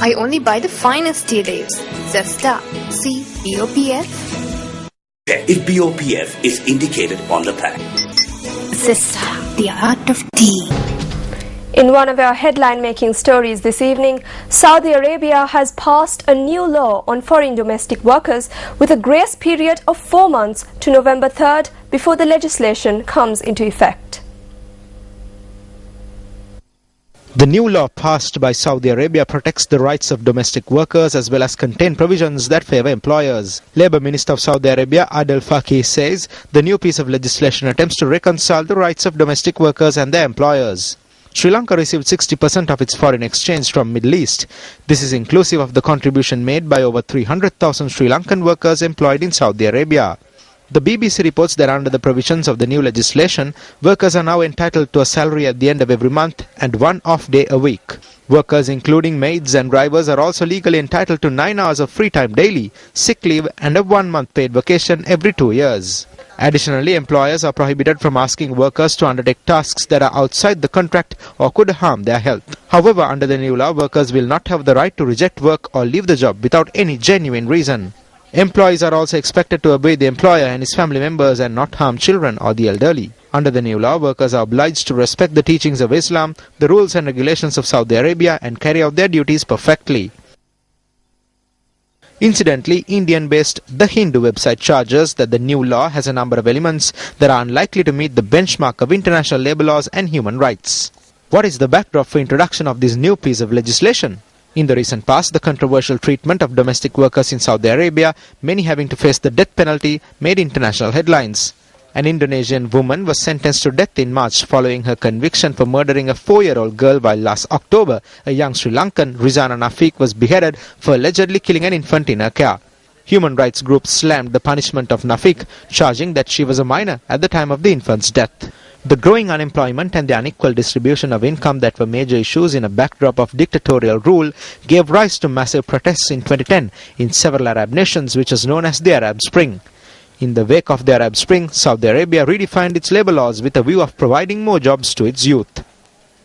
I only buy the finest tea leaves. Zesta. See BOPF. If BOPF is indicated on the pack. Zesta, the art of tea. In one of our headline-making stories this evening, Saudi Arabia has passed a new law on foreign domestic workers with a grace period of 4 months to November 3rd before the legislation comes into effect. The new law passed by Saudi Arabia protects the rights of domestic workers as well as contain provisions that favor employers. Labour Minister of Saudi Arabia, Adel Faqih, says the new piece of legislation attempts to reconcile the rights of domestic workers and their employers. Sri Lanka received 60% of its foreign exchange from Middle East. This is inclusive of the contribution made by over 300,000 Sri Lankan workers employed in Saudi Arabia. The BBC reports that under the provisions of the new legislation, workers are now entitled to a salary at the end of every month and 1 off day a week. Workers including maids and drivers are also legally entitled to 9 hours of free time daily, sick leave and a 1 month paid vacation every 2 years. Additionally, employers are prohibited from asking workers to undertake tasks that are outside the contract or could harm their health. However, under the new law, workers will not have the right to reject work or leave the job without any genuine reason. Employees are also expected to obey the employer and his family members and not harm children or the elderly. Under the new law, workers are obliged to respect the teachings of Islam, the rules and regulations of Saudi Arabia and carry out their duties perfectly. Incidentally, Indian-based The Hindu website charges that the new law has a number of elements that are unlikely to meet the benchmark of international labour laws and human rights. What is the backdrop for introduction of this new piece of legislation? In the recent past, the controversial treatment of domestic workers in Saudi Arabia, many having to face the death penalty, made international headlines. An Indonesian woman was sentenced to death in March following her conviction for murdering a 4-year-old girl, while last October, a young Sri Lankan, Rizana Nafiq, was beheaded for allegedly killing an infant in her care. Human rights groups slammed the punishment of Nafiq, charging that she was a minor at the time of the infant's death. The growing unemployment and the unequal distribution of income that were major issues in a backdrop of dictatorial rule gave rise to massive protests in 2010 in several Arab nations, which was known as the Arab Spring. In the wake of the Arab Spring, Saudi Arabia redefined its labour laws with a view of providing more jobs to its youth.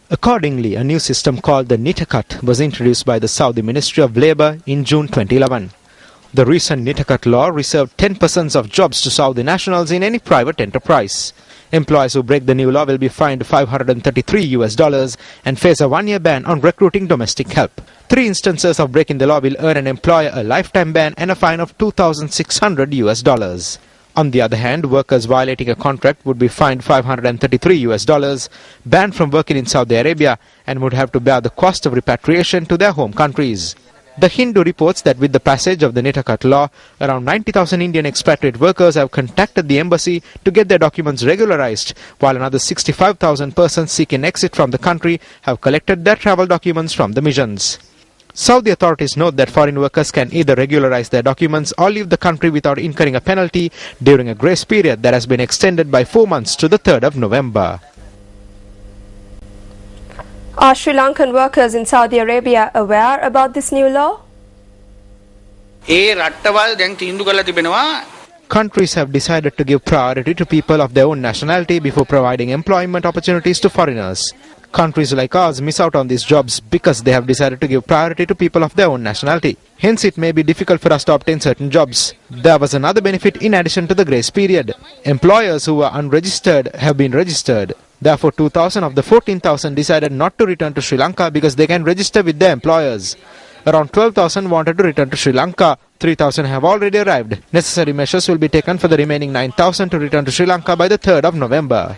Accordingly, a new system called the Nitakat was introduced by the Saudi Ministry of Labour in June 2011. The recent Nitakat law reserved 10% of jobs to Saudi nationals in any private enterprise. Employees who break the new law will be fined $533 and face a 1-year ban on recruiting domestic help. 3 instances of breaking the law will earn an employer a lifetime ban and a fine of $2,600. On the other hand, workers violating a contract would be fined $533, banned from working in Saudi Arabia, and would have to bear the cost of repatriation to their home countries. The Hindu reports that with the passage of the Nitakat law, around 90,000 Indian expatriate workers have contacted the embassy to get their documents regularized, while another 65,000 persons seeking exit from the country have collected their travel documents from the missions. Saudi authorities note that foreign workers can either regularize their documents or leave the country without incurring a penalty during a grace period that has been extended by 4 months to the 3rd of November. Are Sri Lankan workers in Saudi Arabia aware about this new law? Countries have decided to give priority to people of their own nationality before providing employment opportunities to foreigners. Countries like ours miss out on these jobs because they have decided to give priority to people of their own nationality. Hence, it may be difficult for us to obtain certain jobs. There was another benefit in addition to the grace period. Employers who were unregistered have been registered. Therefore, 2,000 of the 14,000 decided not to return to Sri Lanka because they can register with their employers. Around 12,000 wanted to return to Sri Lanka. 3,000 have already arrived. Necessary measures will be taken for the remaining 9,000 to return to Sri Lanka by the 3rd of November.